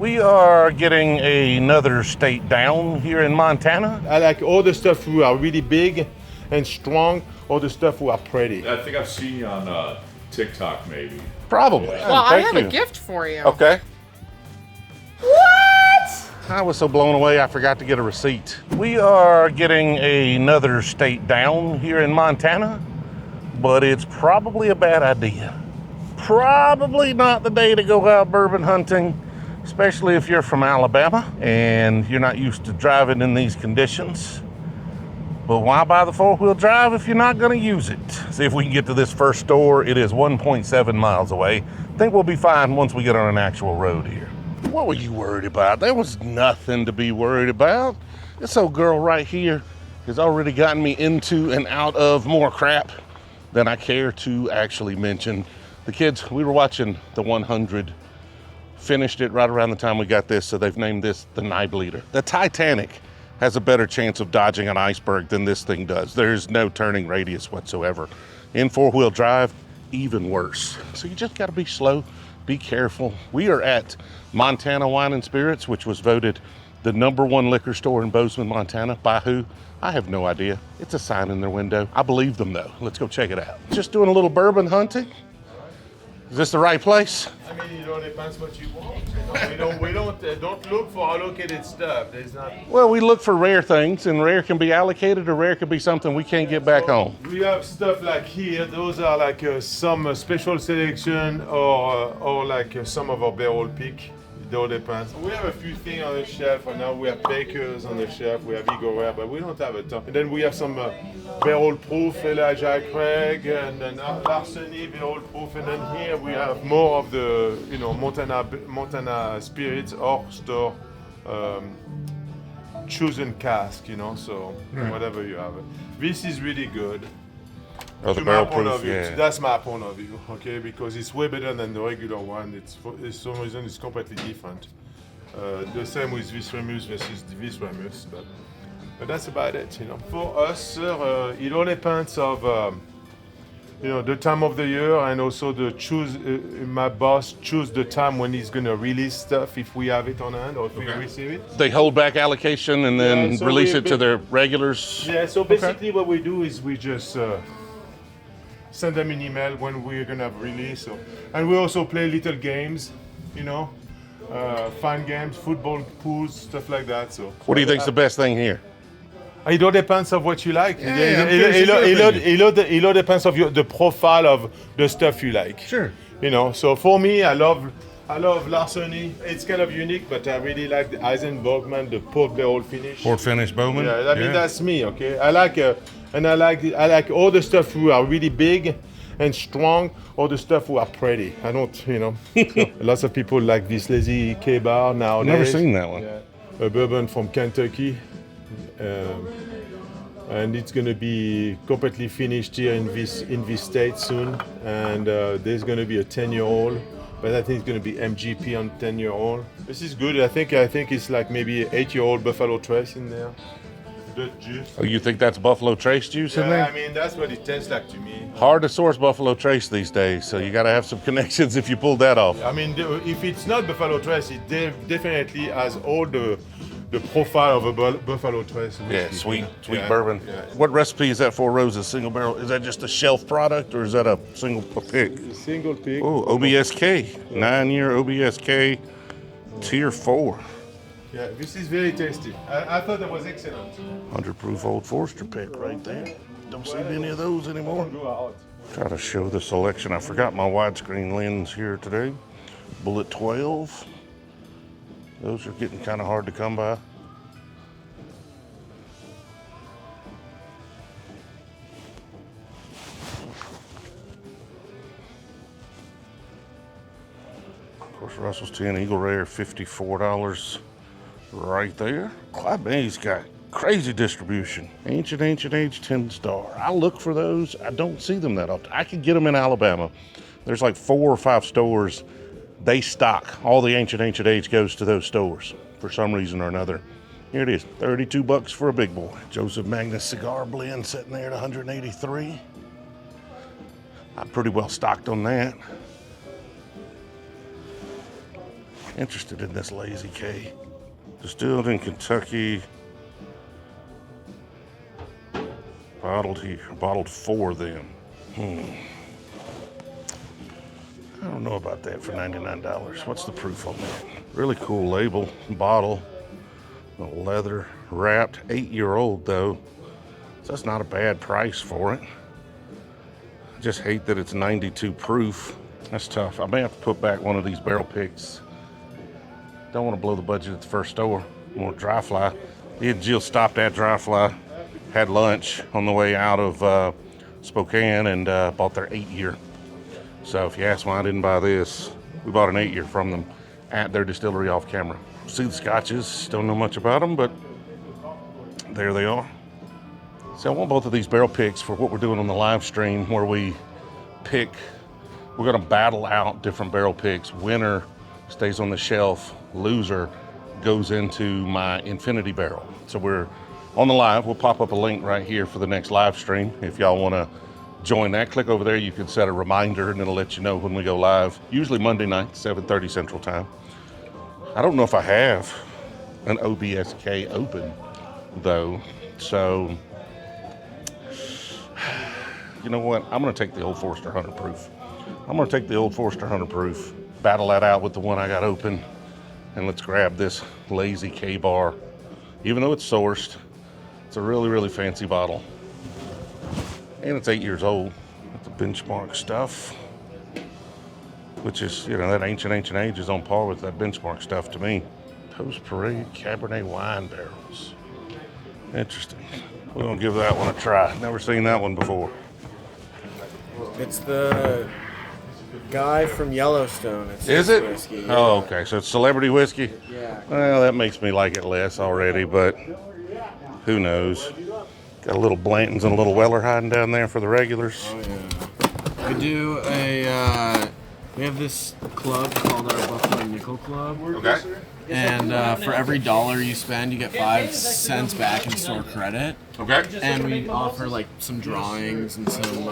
We are getting another state down here in Montana. I like all the stuff who are really big and strong, all the stuff who are pretty. I think I've seen you on TikTok, maybe. Probably. Well, I Thank have you. a gift for you. Okay. What? I was so blown away I forgot to get a receipt. We are getting another state down here in Montana, but it's probably a bad idea. Probably not the day to go out bourbon hunting, especially if you're from Alabama and you're not used to driving in these conditions. But why buy the four-wheel drive if you're not going to use it? See if we can get to this first store. It is 1.7 miles away. Think we'll be fine once we get on an actual road here. What were you worried about? There was nothing to be worried about. This old girl right here has already gotten me into and out of more crap than I care to actually mention. The kids, we were watching the 100, finished it right around the time we got this, so they've named this the Night Leader. The Titanic has a better chance of dodging an iceberg than this thing does. There's no turning radius whatsoever. In four-wheel drive, even worse. So you just gotta be slow, be careful. We are at Montana Wine and Spirits, which was voted the #1 liquor store in Bozeman, Montana. By who? I have no idea. It's a sign in their window. I believe them though. Let's go check it out. Just doing a little bourbon hunting. Is this the right place? I mean, it all depends what you want. We don't look for allocated stuff. There's not. Well, we look for rare things, and rare can be allocated, or rare could be something we can't get back home. We have stuff like here. Those are like some special selection or like some of our barrel pick. It all depends. We have a few things on the shelf for now. We have Bakers on the shelf. We have Eagle Rare, but we don't have a ton. And then we have some barrel proof Elijah Craig, and then Larceny barrel proof. And then here we have more of the Montana spirits or store chosen cask. So whatever you have. This is really good. Oh, the To barrel my point proof, of view, yeah. that's my point of view, okay? Because it's way better than the regular one. It's for some reason it's completely different. The same with this Remus versus this Remus, but that's about it. For us, it all depends of the time of the year, and also my boss choose the time when he's gonna release stuff, if we have it on hand or if we receive it. They hold back allocation and then Yeah, so release we- it to their regulars. Yeah, so basically what we do is we just send them an email when we're gonna have release. And we also play little games, fun games, football, pools, stuff like that. So What do you think's the best thing here? it all depends of what you like. I'm curious your opinion. It all depends of the profile of the stuff you like. Sure. So for me, I love Larceny. It's kind of unique, but I really like the Eisenbergman, the port barrel finish. Port finish Bowman? Yeah, I mean that's me, okay. I like all the stuff who are really big and strong, all the stuff who are pretty. I don't, lots of people like this lazy K-bar nowadays. Never seen that one. Yeah. A bourbon from Kentucky, and it's gonna be completely finished here in this state soon. And there's gonna be a 10-year-old. But I think it's going to be MGP on 10-year-old. This is good. I think it's like maybe 8-year-old Buffalo Trace in there. The juice. Oh, you think that's Buffalo Trace juice in Yeah, there? I mean, that's what it tastes like to me. Hard to source Buffalo Trace these days, so you got to have some connections if you pulled that off. I mean, if it's not Buffalo Trace, it definitely has all the profile of a Buffalo Trace. Yeah, whiskey, sweet Yeah, bourbon. yeah. What recipe is that for Rose's single barrel? Is that just a shelf product or is that a pick? Single pick. Oh, OBSK, 9-year OBSK, tier 4. Yeah, this is very tasty. I thought that was excellent. 100 proof Old Forester pick right there. Don't see many of those anymore. Go out. Try to show the selection. I forgot my widescreen lens here today. Bullet 12. Those are getting kind of hard to come by. Of course, Russell's 10 Eagle Rare, $54 right there. Clyde Bay's got crazy distribution. Ancient Age 10 Star. I look for those. I don't see them that often. I could get them in Alabama. There's like 4 or 5 stores. They stock. All the Ancient Age goes to those stores for some reason or another. Here it is, $32 for a big boy. Joseph Magnus Cigar Blend sitting there at $183. I'm pretty well stocked on that. Interested in this Lazy K. Distilled in Kentucky. Bottled here. Bottled for them. I don't know about that for $99. What's the proof on that? Really cool label, bottle, leather wrapped, 8-year-old though. So that's not a bad price for it. I just hate that it's 92 proof. That's tough. I may have to put back one of these barrel picks. Don't want to blow the budget at the first store. I want dry fly. Me and Jill stopped at Dry Fly, had lunch on the way out of Spokane, and bought their 8-year. So if you ask why I didn't buy this, we bought an 8-year from them at their distillery off camera. See the scotches, don't know much about them, but there they are. So I want both of these barrel picks for what we're doing on the live stream, where we pick, we're gonna battle out different barrel picks. Winner stays on the shelf, loser goes into my infinity barrel. So we're on the live, we'll pop up a link right here for the next live stream. If y'all wanna join that, click over there. You can set a reminder and it'll let you know when we go live. Usually Monday night, 7:30 Central Time. I don't know if I have an OBSK open though. So, you know what? I'm gonna take the old Forester 100 proof. I'm gonna take the old Forester 100 proof, battle that out with the one I got open, and let's grab this Lazy K bar. Even though it's sourced, it's a really, really fancy bottle. And it's 8 years old. It's the benchmark stuff, which is, you know, that ancient age is on par with that benchmark stuff to me. Post Parade Cabernet wine barrels. Interesting. We're gonna give that one a try. Never seen that one before. It's the guy from Yellowstone. It's Is it? Whiskey, yeah. Oh, okay. So it's celebrity whiskey? Yeah. Well, that makes me like it less already, but who knows? Got a little Blanton's and a little Weller hiding down there for the regulars. Oh, yeah. We do we have this club called our Buffalo Nickel Club. Okay. And for every $1 you spend, you get 5 cents back in store credit. Okay. And we offer like some drawings and some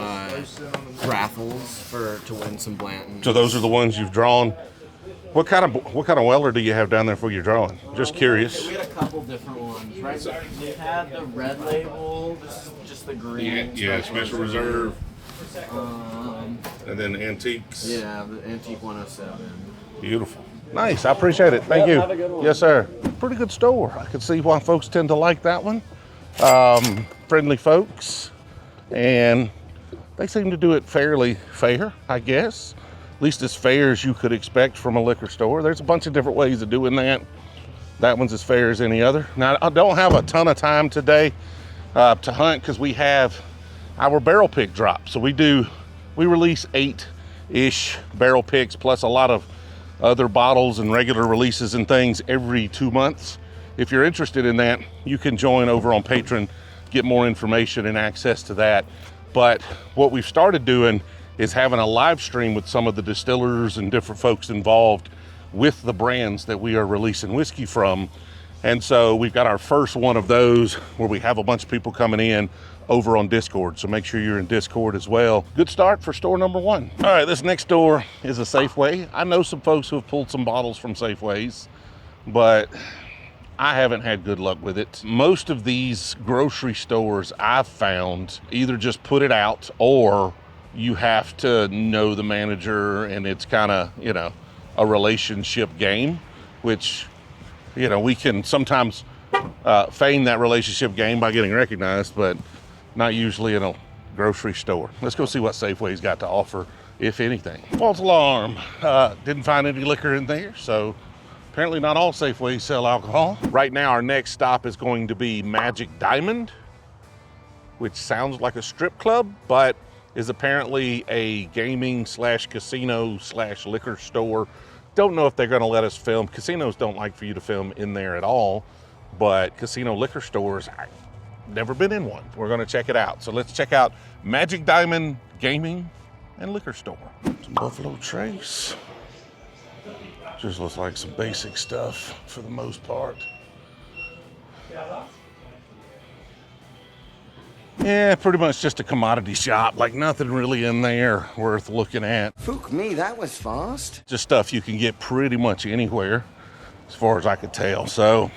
raffles to win some Blanton. So those are the ones you've drawn. What kind of Weller do you have down there for your drawing? Just curious. We had a couple different ones, right? So we had the red label, this is just the green. Yeah, special reserve. And then antiques. Yeah, the Antique 107. Beautiful. Nice, I appreciate it. Thank you. Have a good one. Yes, sir. Pretty good store. I can see why folks tend to like that one. Friendly folks, and they seem to do it fairly fair, I guess. At least as fair as you could expect from a liquor store. There's a bunch of different ways of doing that. That one's as fair as any other. Now, I don't have a ton of time today to hunt because we have our barrel pick drop. So we release 8-ish barrel picks plus a lot of other bottles and regular releases and things every 2 months. If you're interested in that, you can join over on Patreon, get more information and access to that. But what we've started doing is having a live stream with some of the distillers and different folks involved with the brands that we are releasing whiskey from. And so we've got our first one of those where we have a bunch of people coming in over on Discord. So make sure you're in Discord as well. Good start for store number 1. All right, this next store is a Safeway. I know some folks who have pulled some bottles from Safeways, but I haven't had good luck with it. Most of these grocery stores I've found either just put it out or you have to know the manager, and it's kind of, you know, a relationship game, which, you know, we can sometimes feign that relationship game by getting recognized, but not usually in a grocery store. Let's go see what Safeway's got to offer, if anything. False alarm. Didn't find any liquor in there, so apparently not all Safeways sell alcohol. Right now, our next stop is going to be Magic Diamond, which sounds like a strip club, but is apparently a gaming / casino / liquor store. Don't know if they're gonna let us film. Casinos don't like for you to film in there at all, but casino liquor stores, I've never been in one. We're gonna check it out. So let's check out Magic Diamond Gaming and Liquor Store. Some Buffalo Trace. Just looks like some basic stuff for the most part. Yeah, pretty much just a commodity shop. Like nothing really in there worth looking at. Fook me, that was fast. Just stuff you can get pretty much anywhere, as far as I could tell. So,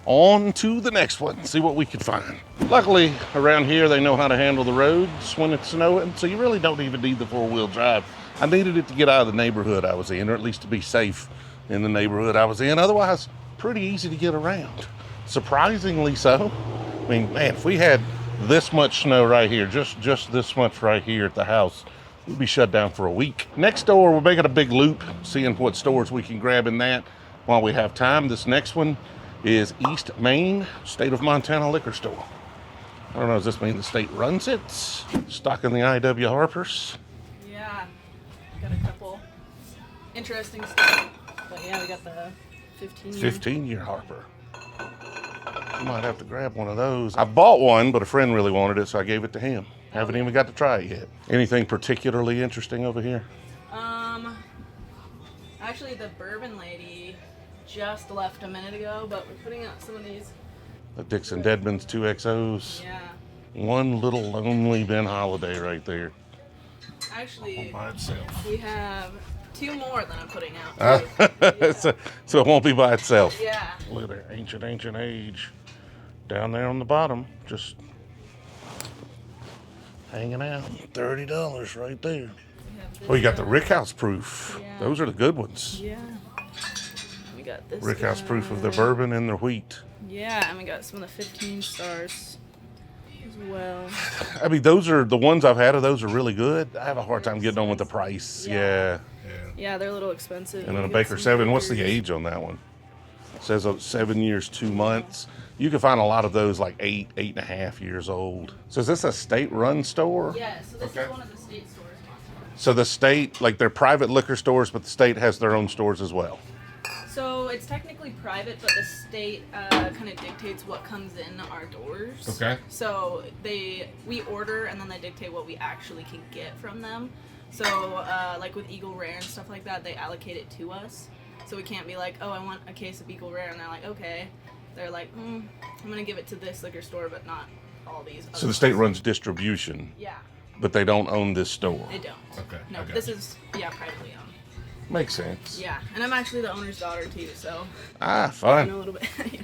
on to the next one, see what we can find. Luckily, around here, they know how to handle the roads when it's snowing, so you really don't even need the four-wheel drive. I needed it to get out of the neighborhood I was in, or at least to be safe in the neighborhood I was in. Otherwise, pretty easy to get around. Surprisingly so. I mean, man, if we had this much snow right here, just this much right here at the house, we'd be shut down for a week. Next door, we're making a big loop, seeing what stores we can grab in that while we have time. This next one is East Main, State of Montana Liquor Store. I don't know, does this mean the state runs it? Stocking the I.W. Harpers. Yeah, got a couple interesting stuff. But yeah, we got the 15-year. 15-year Harper. I might have to grab one of those. I bought one, but a friend really wanted it, so I gave it to him. Haven't even got to try it yet. Anything particularly interesting over here? Actually, the bourbon lady just left a minute ago, but we're putting out some of these. The Dixon Deadman's 2XOs. Yeah. One little lonely Ben Holiday right there. Actually, By itself. we have 2 more that I'm putting out. Too. So it won't be by itself. Yeah. Look at that ancient age. Down there on the bottom, just hanging out. $30 right there. Oh, you got the Rickhouse proof. Yeah. Those are the good ones. Yeah. We got this. Rickhouse guy. proof of their bourbon and their wheat. Yeah, and we got some of the 15 stars as well. I mean, those are the ones I've had of those are really good. I have a hard time getting on with the price. Yeah. Yeah, they're a little expensive. And then a We got Baker some 7. What's the Bakers. age on that one? It says 7 years, 2 months. You can find a lot of those like 8.5 years old. So is this a state-run store? Yeah, so this Okay. is one of the state stores. So the state, like they're private liquor stores, but the state has their own stores as well. So it's technically private, but the state kind of dictates what comes in our doors. Okay. So we order and then they dictate what we actually can get from them. So like with Eagle Rare and stuff like that, they allocate it to us. So we can't be like, oh, I want a case of Eagle Rare, and they're like, okay. They're like, I'm gonna give it to this liquor store, but not all these. So the state runs distribution, Yeah, but they don't own this store. they don't. Okay, No, I got this you. is privately owned. Makes sense. Yeah, and I'm actually the owner's daughter too, so Ah, I know a fun. little bit. Yeah.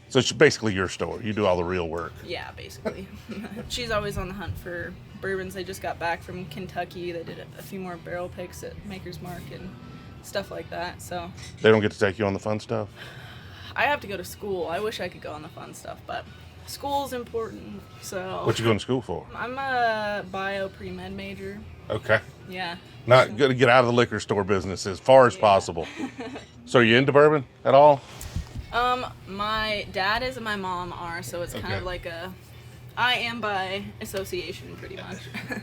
So it's basically your store. You do all the real work. Yeah, basically. She's always on the hunt for bourbons. They just got back from Kentucky. They did a few more barrel picks at Maker's Mark and stuff like that. So They don't get to take you on the fun stuff? I have to go to school. I wish I could go on the fun stuff, but school's important. So What you going to school for? I'm a bio pre-med major. Okay. Yeah. Not going to get out of the liquor store business as far as possible. So are you into bourbon at all? My dad is and my mom are, so it's kind Okay. of like I am by association pretty much.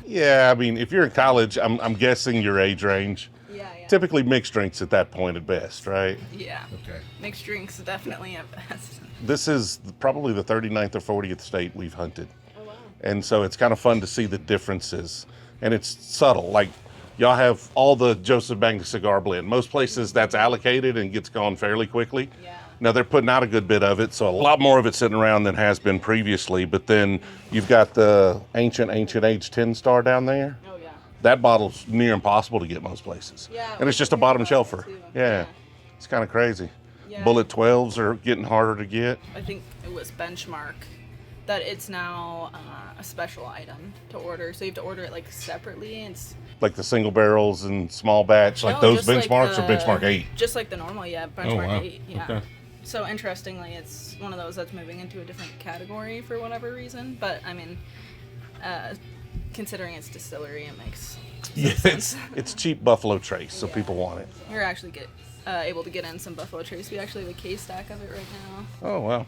Yeah, I mean, if you're in college, I'm guessing your age range. Yeah. Typically mixed drinks at that point at best, right? Yeah. Okay. Mixed drinks definitely at best. This is probably the 39th or 40th state we've hunted. Oh wow. And so it's kind of fun to see the differences. And it's subtle. Like, y'all have all the Joseph Bank cigar blend. Most places that's allocated and gets gone fairly quickly. Yeah. Now, they're putting out a good bit of it, so a lot more of it sitting around than has been previously. But then you've got the ancient age 10 star down there. Oh yeah. That bottle's near impossible to get most places. Yeah, And it's just a we bottom heard about shelfer. that too. Yeah. Yeah. It's kind of crazy. Yeah. Bullet 12s are getting harder to get. I think it was Benchmark that it's now a special item to order. So you have to order it like separately. It's Like the single barrels and small batch, like No, those just like benchmarks or the- benchmark 8. Just like the normal, yeah, Benchmark wow. 8, yeah. Okay. So interestingly, it's one of those that's moving into a different category for whatever reason. But I mean, considering it's distillery, it makes Yeah, sense. it's cheap Buffalo Trace, so people want it. You're actually able to get in some Buffalo Trace. We actually have a case stack of it right now. Oh, wow.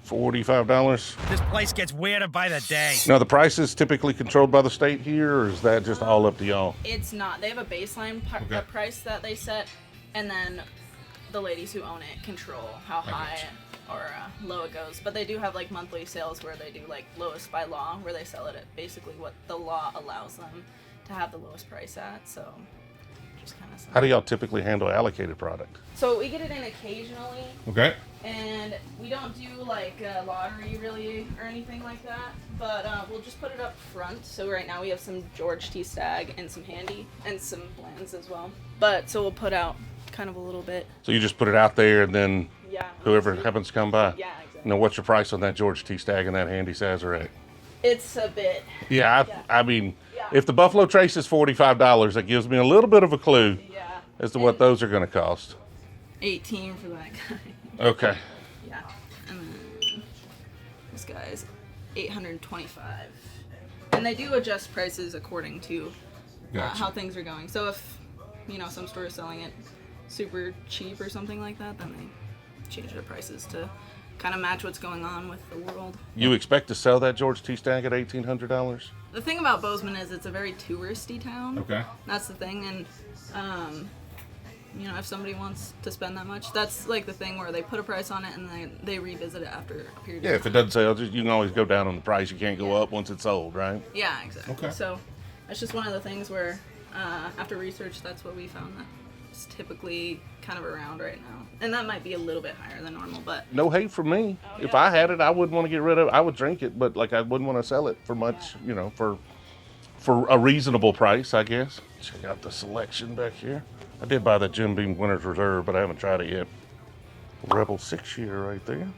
$45. This place gets weirder by the day. Now, the price is typically controlled by the state here, or is that just all up to y'all? It's not. They have a baseline Okay. price that they set, and then the ladies who own it control how high or low it goes. But they do have like monthly sales where they do like lowest by law, where they sell it at basically what the law allows them to have the lowest price at. So just kind of How do y'all typically handle allocated product? So we get it in occasionally, Okay. and we don't do like a lottery really or anything like that, but we'll just put it up front. So right now we have some George T. Stagg and some Handy and some blends as well. But so we'll put out kind of a little bit. So you just put it out there, and then Yeah. whoever happens to come by. Yeah, exactly. Now, what's your price on that George T. Stagg and that Handy Sazerac? It's a bit. Yeah, Yeah. I mean, Yeah. if the Buffalo Trace is $45, that gives me a little bit of a clue Yeah. as to what those are going to cost. 18 for that guy. Okay. Yeah. And then this guy's 825. And they do adjust prices according to Gotcha. how things are going. So if, some store is selling it super cheap or something like that, then they change their prices to kind of match what's going on with the world. You expect to sell that George T. Stagg at $1,800? The thing about Bozeman is it's a very touristy town. Okay. That's the thing. And, if somebody wants to spend that much, that's like the thing where they put a price on it and they revisit it after a period Yeah, of if time. it doesn't sell, you can always go down on the price. You can't go up once it's sold, right? Yeah, exactly. Okay. So that's just one of the things where after research, that's what we found that it's typically kind of around right now. And that might be a little bit higher than normal, but No hate from me. Oh, If yeah. I had it, I wouldn't want to get rid of it. I would drink it, but I wouldn't want to sell it for much, for a reasonable price, I guess. Check out the selection back here. I did buy the Jim Beam Winter's Reserve, but I haven't tried it yet. Rebel 6-year right there.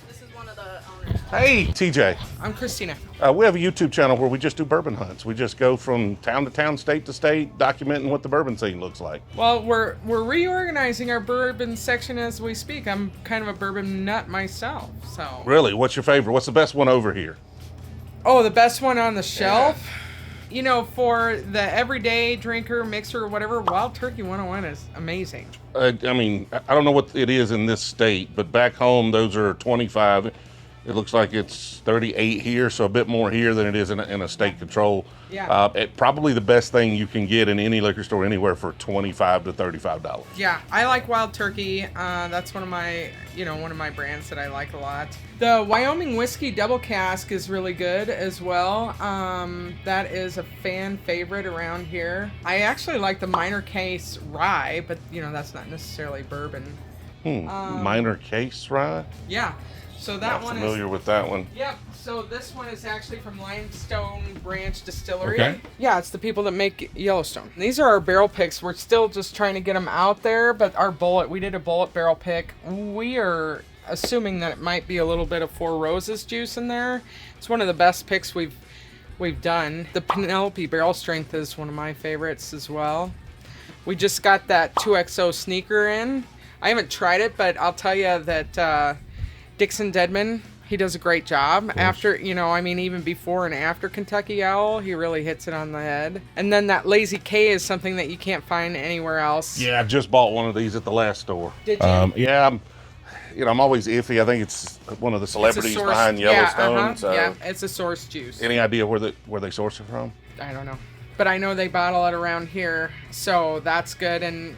this is one of the owners. Hey, TJ. I'm Christina. We have a YouTube channel where we just do bourbon hunts. We just go from town to town, state to state, documenting what the bourbon scene looks like. Well, we're reorganizing our bourbon section as we speak. I'm kind of a bourbon nut myself, so. Really, what's your favorite? What's the best one over here? Oh, the best one on the shelf? For the everyday drinker, mixer, whatever, Wild Turkey 101 is amazing. I don't know what it is in this state, but back home, those are 25. It looks like it's 38 here, so a bit more here than it is in a state control. Yeah. Probably the best thing you can get in any liquor store anywhere for $25 to $35. Yeah, I like Wild Turkey. That's one of my brands that I like a lot. The Wyoming Whiskey Double Cask is really good as well. That is a fan favorite around here. I actually like the Minor Case Rye, but that's not necessarily bourbon. Minor Case Rye? Yeah, so that Not one familiar is. with that one. Yep. So this one is actually from Limestone Branch Distillery. Okay. Yeah, it's the people that make Yellowstone. These are our barrel picks. We're still just trying to get them out there, but we did a bullet barrel pick. We are assuming that it might be a little bit of Four Roses juice in there. It's one of the best picks we've done. The Penelope barrel strength is one of my favorites as well. We just got that 2XO sneaker in. I haven't tried it, but I'll tell you that Dixon Deadman, he does a great job. After, even before and after Kentucky Owl, he really hits it on the head. And then that Lazy K is something that you can't find anywhere else. Yeah, I just bought one of these at the last store. Did you? Yeah, I'm always iffy. I think it's one of the celebrities It's a source- behind Yellowstone. Yeah, So yeah, it's a source juice. any idea where they source it from? I don't know. But I know they bottle it around here, so that's good. And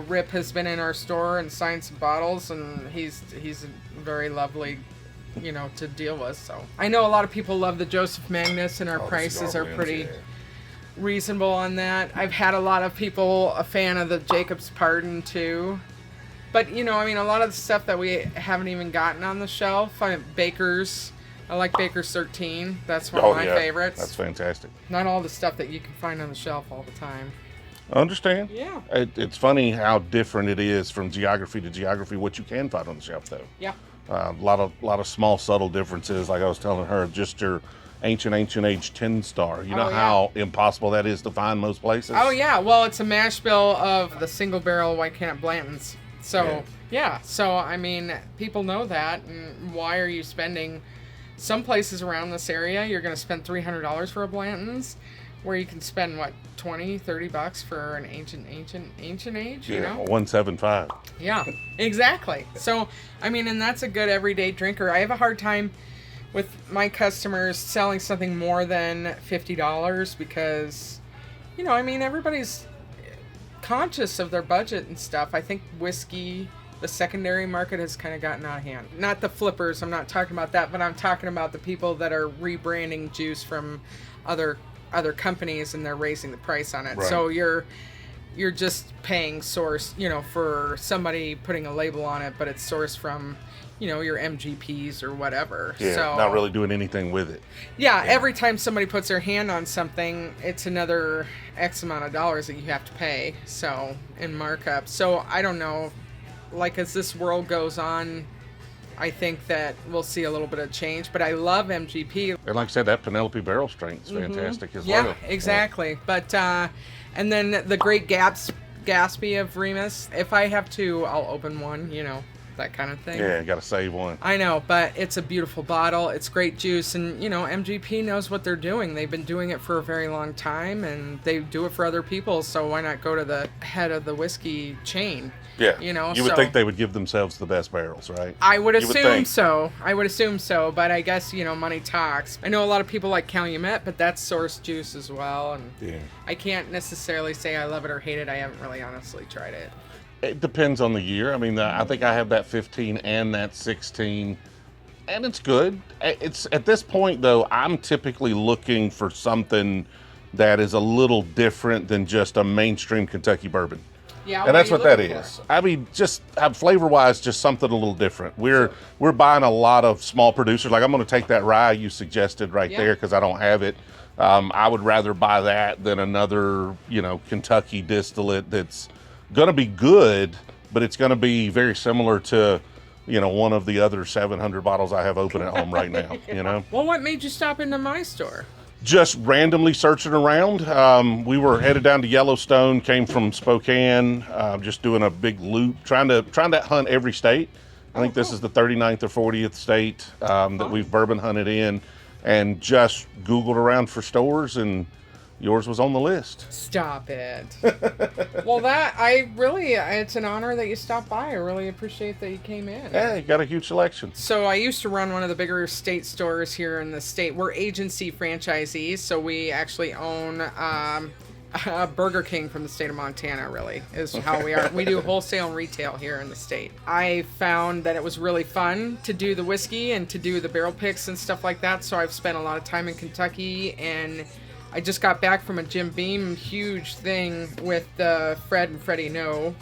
Rip has been in our store and signed some bottles, and he's very lovely, to deal with. So I know a lot of people love the Joseph Magnus, and our prices are pretty reasonable on that. I've had a lot of people a fan of the Jacob's Pardon too. But a lot of the stuff that we haven't even gotten on the shelf, Baker's. I like Baker's 13. That's one of my favorites. That's fantastic. Not all the stuff that you can find on the shelf all the time. I understand. Yeah. It's funny how different it is from geography to geography, what you can find on the shelf, though. Yeah. A lot of small, subtle differences. Like I was telling her, just your ancient age 10 star. You know how impossible that is to find most places? Oh, yeah. Well, it's a mash bill of the single barrel White Cannon Blanton's. So, yeah. So, people know that. And why are you spending... Some places around this area, you're going to spend $300 for a Blanton's, where you can spend, $20-$30 for an ancient age, you know? 175. Yeah, exactly. So, and that's a good everyday drinker. I have a hard time with my customers selling something more than $50 because, everybody's conscious of their budget and stuff. I think whiskey, the secondary market has kind of gotten out of hand. Not the flippers, I'm not talking about that, but I'm talking about the people that are rebranding juice from other companies and they're raising the price on it. Right. So you're just paying source, for somebody putting a label on it, but it's sourced from, your MGPs or whatever. Yeah, so, not really doing anything with it. Yeah, every time somebody puts their hand on something, it's another X amount of dollars that you have to pay. So, in markup. So, I don't know. Like, as this world goes on, I think that we'll see a little bit of change. But I love MGP. And like I said, that Penelope barrel strength is fantastic as well. Yeah, exactly. But, and then the Great Gatsby of Remus. If I have to, I'll open one, that kind of thing. Yeah, got to save one. I know, but it's a beautiful bottle. It's great juice, and MGP knows what they're doing. They've been doing it for a very long time, and they do it for other people. So why not go to the head of the whiskey chain? Yeah, you would think they would give themselves the best barrels, right? I would assume so. But I guess money talks. I know a lot of people like Calumet, but that's source juice as well, and Yeah. I can't necessarily say I love it or hate it. I haven't really honestly tried it. It depends on the year. I mean, I think I have that 15 and that 16, and it's good. It's at this point, though, I'm typically looking for something that is a little different than just a mainstream Kentucky bourbon. Yeah, and that's what that is. I mean, just flavor-wise, just something a little different. We're buying a lot of small producers. Like, I'm going to take that rye you suggested right there because I don't have it. I would rather buy that than another, Kentucky distillate that's going to be good, but it's going to be very similar to, one of the other 700 bottles I have open at home right now, Well, what made you stop into my store? Just randomly searching around. We were headed down to Yellowstone, came from Spokane, just doing a big loop, trying to hunt every state. I think this is the 39th or 40th state that we've bourbon hunted in, and just Googled around for stores, and yours was on the list. Stop it. Well, it's an honor that you stopped by. I really appreciate that you came in. Yeah, you got a huge selection. So I used to run one of the bigger state stores here in the state. We're agency franchisees, so we actually own Burger King from the state of Montana, really, is how we are. We do wholesale and retail here in the state. I found that it was really fun to do the whiskey and to do the barrel picks and stuff like that, so I've spent a lot of time in Kentucky, and I just got back from a Jim Beam huge thing with Fred and Freddie No,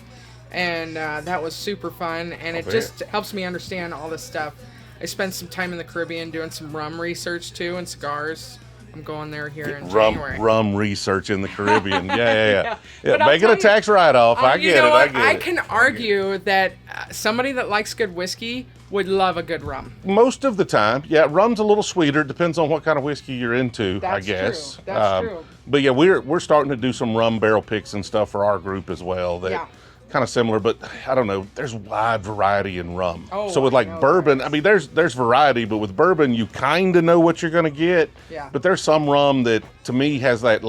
and that was super fun, and it just helps me understand all this stuff. I spent some time in the Caribbean doing some rum research too, and cigars. I'm going there here in January. Rum research in the Caribbean. Yeah. But Making a tax write-off. I get it. I can argue that somebody that likes good whiskey would love a good rum. Most of the time, yeah, rum's a little sweeter. It depends on what kind of whiskey you're into, I guess. True. That's true. But yeah, we're starting to do some rum barrel picks and stuff for our group as well. That kind of similar, but I don't know. There's wide variety in rum. So with bourbon, I mean, there's variety, but with bourbon, you kind of know what you're going to get. Yeah. But there's some rum that to me has that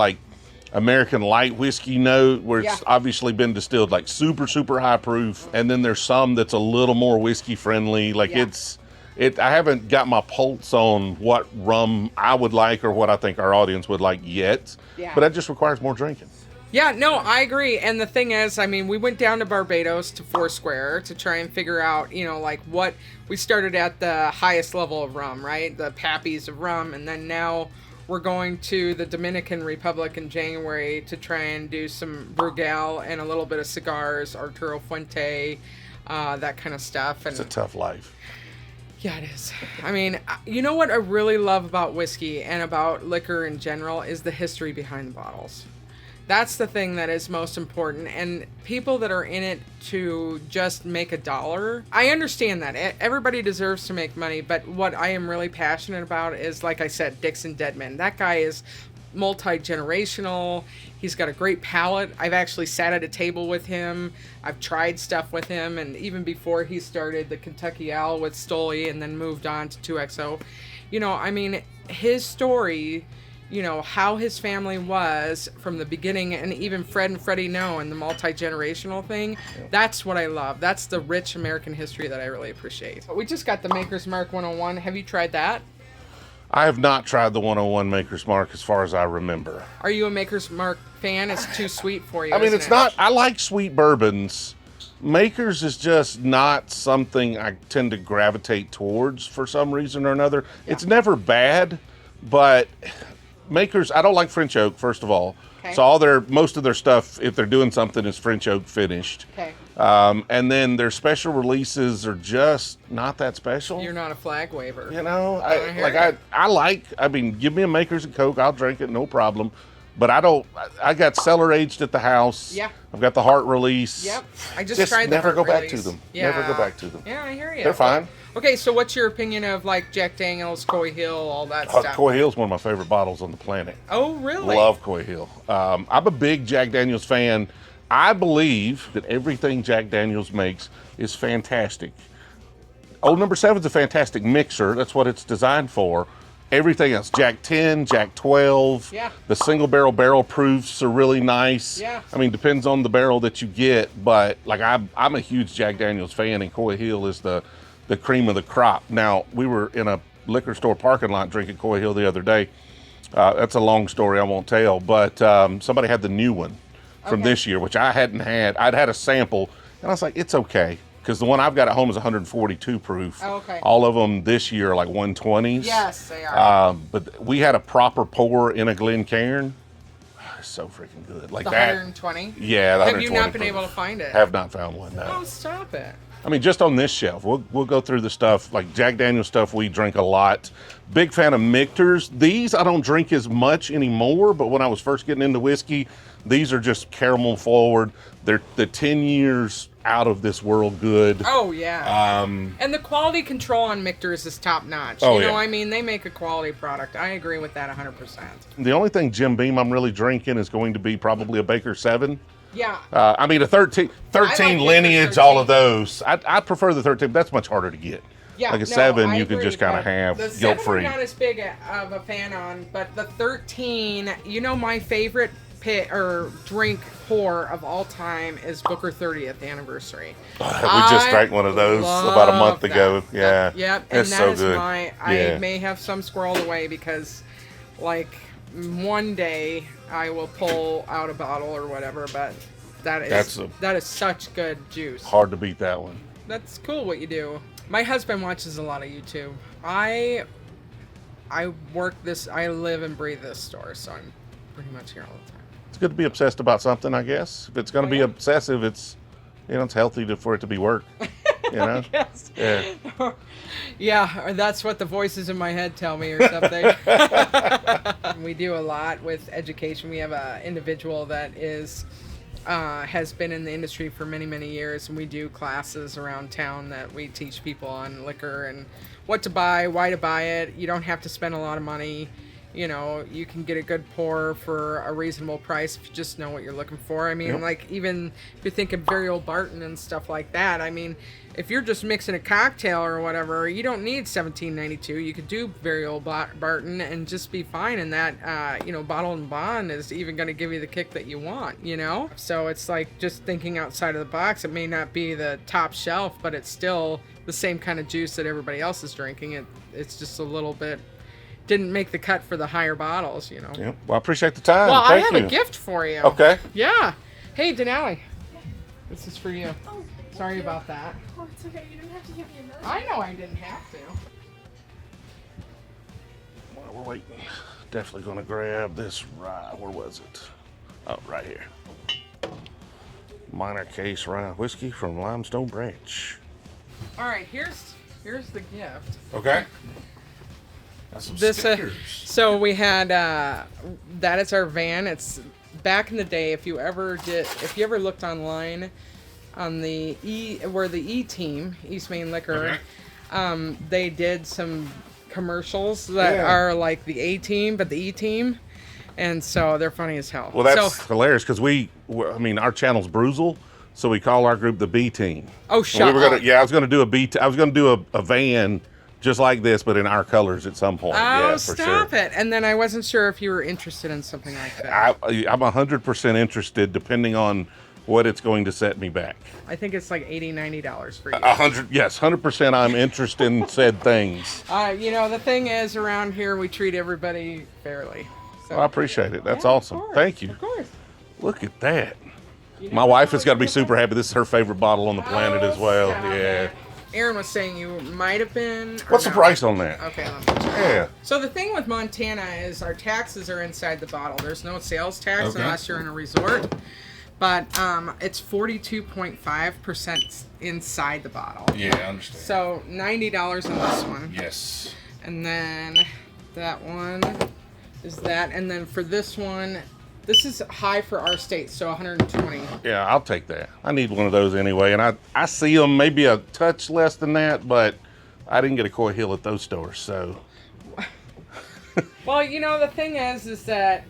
American light whiskey note where it's obviously been distilled super, super high proof. And then there's some that's a little more whiskey friendly. I haven't got my pulse on what rum I would like or what I think our audience would like yet. Yeah. But that just requires more drinking. Yeah, no, I agree. And the thing is, I mean, we went down to Barbados to Foursquare to try and figure out, what we started at the highest level of rum, right? The Pappies of rum. And then now we're going to the Dominican Republic in January to try and do some Brewzle and a little bit of cigars, Arturo Fuente, that kind of stuff. And it's a tough life. Yeah, it is. I mean, you know what I really love about whiskey and about liquor in general is the history behind the bottles. That's the thing that is most important. And people that are in it to just make a dollar, I understand that. Everybody deserves to make money. But what I am really passionate about is, like I said, Dixon Deadman. That guy is multi-generational. He's got a great palate. I've actually sat at a table with him. I've tried stuff with him. And even before he started the Kentucky Owl with Stoli and then moved on to 2XO, I mean, his story, how his family was from the beginning, and even Fred and Freddie No and the multi-generational thing, that's what I love. That's the rich American history that I really appreciate. We just got the Maker's Mark 101. Have you tried that? I have not tried the 101 Maker's Mark as far as I remember. Are you a Maker's Mark fan? It's too sweet for you. I mean, it's not. I like sweet bourbons, Makers is just not something I tend to gravitate towards for some reason or another. It's never bad, but Makers, I don't like French oak, first of all. Okay. So most of their stuff, if they're doing something, is French oak finished. Okay. And then their special releases are just not that special. You're not a flag waver. You know, I give me a Makers and Coke, I'll drink it, no problem. But I got cellar aged at the house. Yeah. I've got the heart release. Yep. I just tried the never heart go back release. to them. Yeah. Never go back to them. Yeah, I hear you. They're fine. Okay, so what's your opinion of like Jack Daniels, Coy Hill, all that stuff? Coy Hill's one of my favorite bottles on the planet. Oh, really? Love Coy Hill. I'm a big Jack Daniels fan. I believe that everything Jack Daniels makes is fantastic. Old Number 7's a fantastic mixer. That's what it's designed for. Everything else, Jack 10, Jack 12, Yeah. the single barrel proofs are really nice. Yeah. I mean, depends on the barrel that you get, but like I'm a huge Jack Daniels fan, and Coy Hill is the cream of the crop. Now, we were in a liquor store parking lot drinking Coy Hill the other day. That's a long story I won't tell, but somebody had the new one from this year, which I hadn't had. I'd had a sample, and I was like, it's okay. Because the one I've got at home is 142 proof. Oh, okay. All of them this year are like 120s. Yes, they are. But we had a proper pour in a Glencairn. It's so freaking good. Like The that. 120? Yeah, the Have 120 you not been proof. able to find it? Have not found one, no. Oh, stop it. I mean, just on this shelf, we'll go through the stuff, like Jack Daniel's stuff we drink a lot. Big fan of Michter's. These I don't drink as much anymore, but when I was first getting into whiskey, these are just caramel forward. They're the 10 years out of this world good. Oh, yeah. And the quality control on Michter's is top notch. Oh, you know, yeah. I mean, they make a quality product. I agree with that 100%. The only thing Jim Beam I'm really drinking is going to be probably a Baker 7. Yeah. I mean, a 13 Baker lineage, 13. all of those. I prefer the 13, but that's much harder to get. Yeah, like a no, 7, I you can agree, just kind but of have the 7 guilt-free. I'm not as big of a fan on, but the 13, you know, my favorite drink pour of all time is Booker 30th anniversary. We just drank one of those about a month love ago. that. Yeah. Yep, and It's that so is good. I Yeah. may have some squirreled away because, like, one day I will pull out a bottle or whatever, but that is such good juice. Hard to beat that one. That's cool what you do. My husband watches a lot of YouTube. I live and breathe this store, so I'm pretty much here all the time. It's good to be obsessed about something, I guess. If it's going to be obsessive, it's healthy for it to be work. You know? Yes. Yeah. Yeah, or that's what the voices in my head tell me or something. We do a lot with education. We have an individual that has been in the industry for many, many years, and we do classes around town that we teach people on liquor and what to buy, why to buy it. You don't have to spend a lot of money. You know, you can get a good pour for a reasonable price if you just know what you're looking for. I mean, Yep. like, even if you think of very old Barton and stuff like that, I mean, if you're just mixing a cocktail or whatever, you don't need $17.92. You could do very old Barton and just be fine. And that, Bottle and Bond is even going to give you the kick that you want, you know? So it's like just thinking outside of the box. It may not be the top shelf, but it's still the same kind of juice that everybody else is drinking. It's just a little bit, didn't make the cut for the higher bottles, you know? Yep. Well, I appreciate the time. Well, Thank I have you. a gift for you. Okay. Yeah. Hey, Denali. This is for you. Oh, Sorry about that. oh, it's okay. You didn't have to give me another. I know I didn't have to. While we're waiting, definitely going to grab this rye. Where was it? Oh, right here. Minor Case Rye Whiskey from Limestone Branch. All right, here's the gift. Okay. That's some This stickers. so we had that is our van. It's back in the day. If you ever looked online on the E team, East Main Liquor, they did some commercials that are like the A team but the E team, and so they're funny as hell. Well, that's hilarious because our channel's Brewzle, so we call our group the B team. Oh, shut up. I was gonna do a van just like this, but in our colors at some point. Oh, Yeah, for stop sure. it. And then I wasn't sure if you were interested in something like that. I'm 100% interested, depending on what it's going to set me back. I think it's like $80-$90 for you. 100%. I'm interested in said things. The thing is, around here we treat everybody fairly. So, Well, I appreciate it. That's yeah, of awesome. course, Thank you. Of course. Look at that. My wife has got to be super happy. This is her favorite bottle on the planet as well. Yeah. Aaron was saying you might have been. What's the price on that? Okay, let me check. Yeah. So the thing with Montana is our taxes are inside the bottle. There's no sales tax unless you're in a resort. But it's 42.5% inside the bottle. Yeah, I understand. So $90 on this one. Yes. And then that one is that. And then for this one, this is high for our state, so 120. Yeah, I'll take that. I need one of those anyway. And I see them maybe a touch less than that, but I didn't get a Coy Hill at those stores, so. Well, you know, the thing is that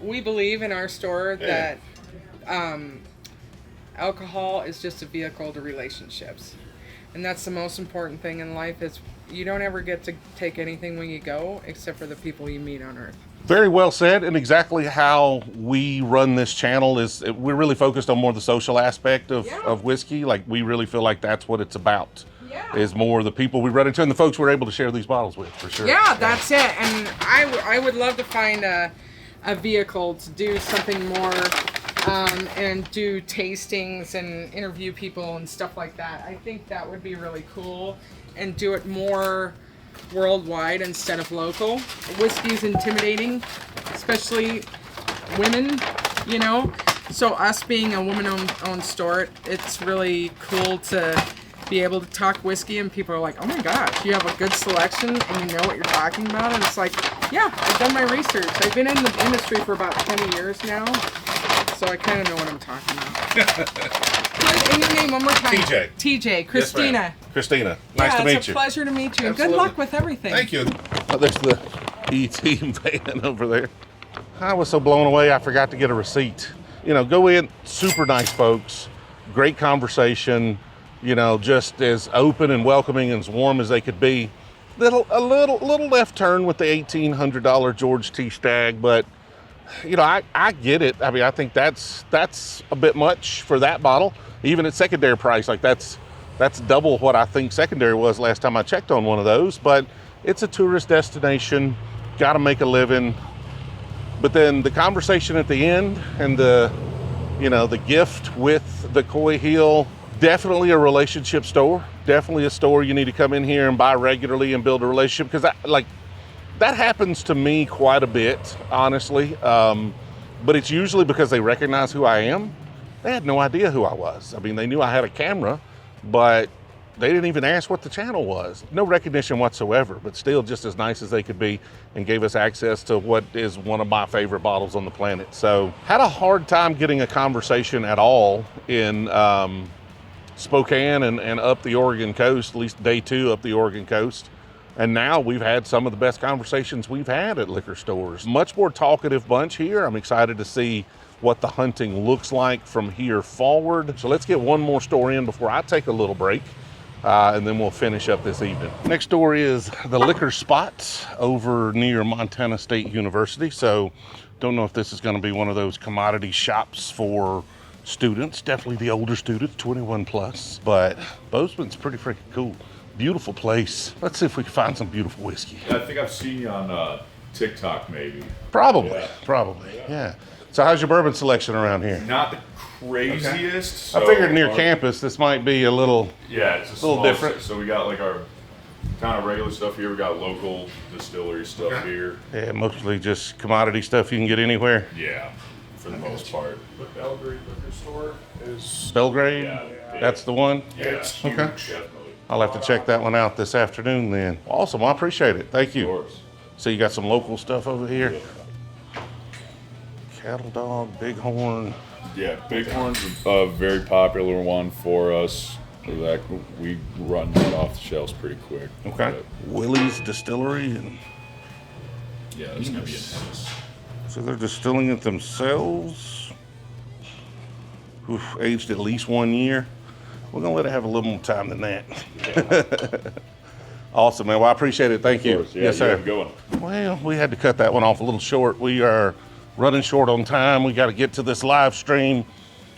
we believe in our store that alcohol is just a vehicle to relationships. And that's the most important thing in life is you don't ever get to take anything when you go except for the people you meet on earth. Very well said, and exactly how we run this channel is we're really focused on more the social aspect of whiskey. Like, we really feel like that's what it's about. Yeah. Is more the people we run into and the folks we're able to share these bottles with, for sure. Yeah, that's it. And I would love to find a vehicle to do something more and do tastings and interview people and stuff like that. I think that would be really cool and do it more worldwide instead of local. Whiskey's intimidating, especially women, you know. So us being a woman-owned store, it's really cool to be able to talk whiskey and people are like, oh my gosh, you have a good selection and you know what you're talking about. And it's like, yeah, I've done my research. I've been in the industry for about 20 years now, so I kind of know what I'm talking about. And your name one more time. TJ. TJ. Christina. Yes, Christina. Nice to meet it's a you. pleasure to meet you. And good Absolutely. luck with everything. Thank you. Oh, there's the E.T. van over there. I was so blown away I forgot to get a receipt. You know, go in, super nice folks, great conversation, you know, just as open and welcoming and as warm as they could be. A little left turn with the $1,800 George T. Stagg, but you know, I get it. I mean, I think that's a bit much for that bottle, even at secondary price. Like that's double what I think secondary was last time I checked on one of those. But it's a tourist destination, got to make a living. But then the conversation at the end and the gift with the Coy Hill, definitely a relationship store. Definitely a store you need to come in here and buy regularly and build a relationship, because that happens to me quite a bit, honestly. But it's usually because they recognize who I am. They had no idea who I was. I mean, they knew I had a camera, but they didn't even ask what the channel was. No recognition whatsoever, but still just as nice as they could be, and gave us access to what is one of my favorite bottles on the planet. So had a hard time getting a conversation at all in Spokane and up the Oregon coast, at least day 2 up the Oregon coast. And now we've had some of the best conversations we've had at liquor stores. Much more talkative bunch here. I'm excited to see what the hunting looks like from here forward. So let's get one more store in before I take a little break, and then we'll finish up this evening. Next door is the Liquor Spot over near Montana State University. So don't know if this is gonna be one of those commodity shops for students, definitely the older students, 21 plus, but Bozeman's pretty freaking cool. Beautiful place. Let's see if we can find some beautiful whiskey. I think I've seen you on TikTok, maybe. Probably, Yeah. probably, yeah. So how's your bourbon selection around here? Not the craziest. I so figured near our- campus, this might be a little, Yeah, it's a little small different. set. So we got like our kind of regular stuff here. We got local distillery stuff here. yeah, mostly just commodity stuff you can get anywhere. Yeah, for the most part. The Belgrade liquor store is Belgrade, Yeah. that's the one? Yeah, it's huge. Okay. Definitely. I'll have to check that one out this afternoon then. Awesome, I appreciate it, thank Of you. course. So you got some local stuff over here? Cattle Dog, Bighorn. Yeah, Bighorn's a very popular one for us. That we run it off the shelves pretty quick. Okay. But, Willie's Distillery, and yeah, it's gonna be intense. so they're distilling it themselves. Oof, aged at least 1 year. We're gonna let it have a little more time than that. Awesome, man. Well, I appreciate it. Thank you. Yeah, Yes, you sir. have a good one. Well, we had to cut that one off a little short. We are running short on time. We got to get to this live stream.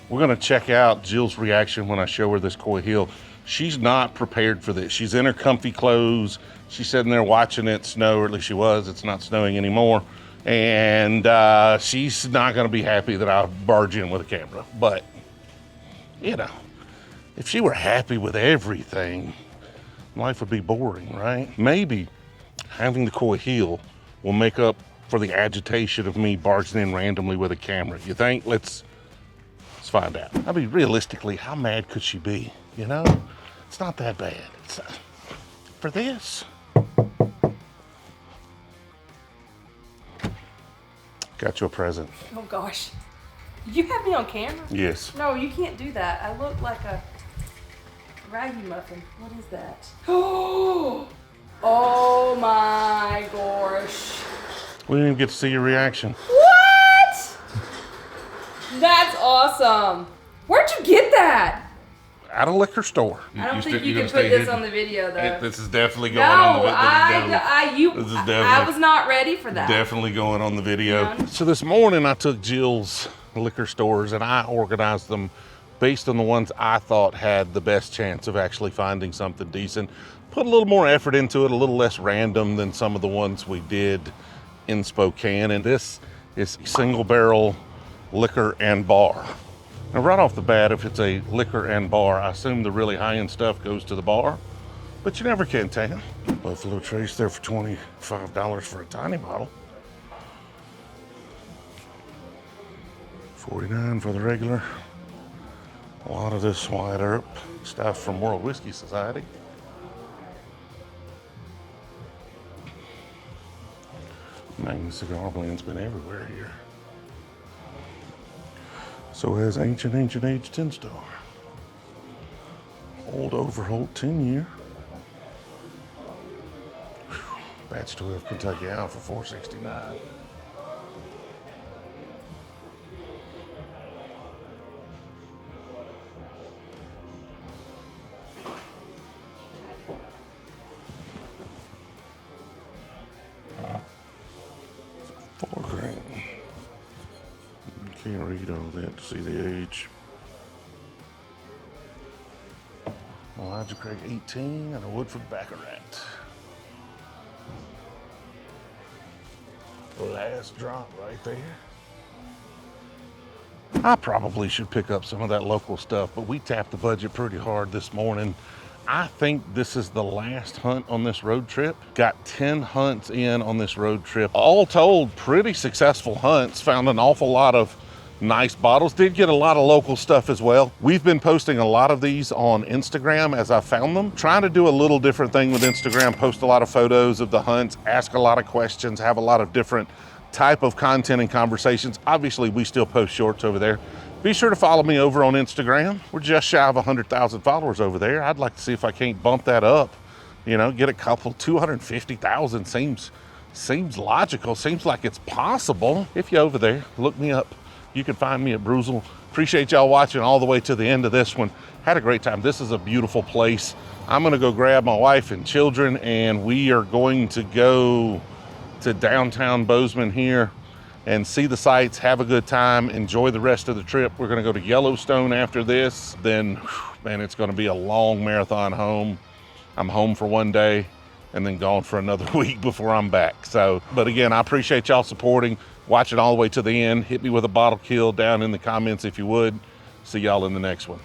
We're going to check out Jill's reaction when I show her this Coy Hill. She's not prepared for this. She's in her comfy clothes. She's sitting there watching it snow, or at least she was. It's not snowing anymore. And she's not going to be happy that I barge in with a camera. But You know, if she were happy with everything, life would be boring, right? Maybe having the coy heel will make up for the agitation of me barging in randomly with a camera. You think? Let's find out. I mean, realistically, how mad could she be? You know, it's not that bad. It's, for this. Got you a present. Oh gosh. You have me on camera? Yes. No, you can't do that. I look like a raggy muffin. What is that? Oh my gosh. We didn't even get to see your reaction. What? That's awesome. Where'd you get that? At a liquor store. I don't think you can put this on the video though. This is definitely going on the video. I was not ready for that. Definitely going on the video. Yeah. So this morning I took Jill's liquor stores and I organized them based on the ones I thought had the best chance of actually finding something decent. Put a little more effort into it, a little less random than some of the ones we did in Spokane. And this is single barrel liquor and bar. Now right off the bat, if it's a liquor and bar, I assume the really high-end stuff goes to the bar, but you never can tell. Buffalo Trace there for $25 for a tiny bottle. $49 for the regular. A lot of this white herb stuff from World Whiskey Society. Magnum Cigar Blend's been everywhere here. So has Ancient Age 10 Star. Old Overholt 10 year. Batch 12 Kentucky Alpha for $4.69. $4 grand. Can't read all that to see the age. Elijah Craig 18 and a Woodford Baccarat. Last drop right there. I probably should pick up some of that local stuff, but we tapped the budget pretty hard this morning. I think this is the last hunt on this road trip. Got 10 hunts in on this road trip. All told, pretty successful hunts. Found an awful lot of nice bottles. Did get a lot of local stuff as well. We've been posting a lot of these on Instagram as I found them. Trying to do a little different thing with Instagram, post a lot of photos of the hunts, ask a lot of questions, have a lot of different type of content and conversations. Obviously, we still post shorts over there. Be sure to follow me over on Instagram. We're just shy of 100,000 followers over there. I'd like to see if I can't bump that up, you know, get a couple. 250,000 seems logical, seems like it's possible. If you're over there, look me up. You can find me at Brewzle. Appreciate y'all watching all the way to the end of this one. Had a great time. This is a beautiful place. I'm gonna go grab my wife and children and we are going to go to downtown Bozeman here and see the sights, have a good time, enjoy the rest of the trip. We're gonna go to Yellowstone after this. Then, man, it's gonna be a long marathon home. I'm home for one day and then gone for another week before I'm back. So, but again, I appreciate y'all supporting, watching all the way to the end. Hit me with a bottle kill down in the comments if you would. See y'all in the next one.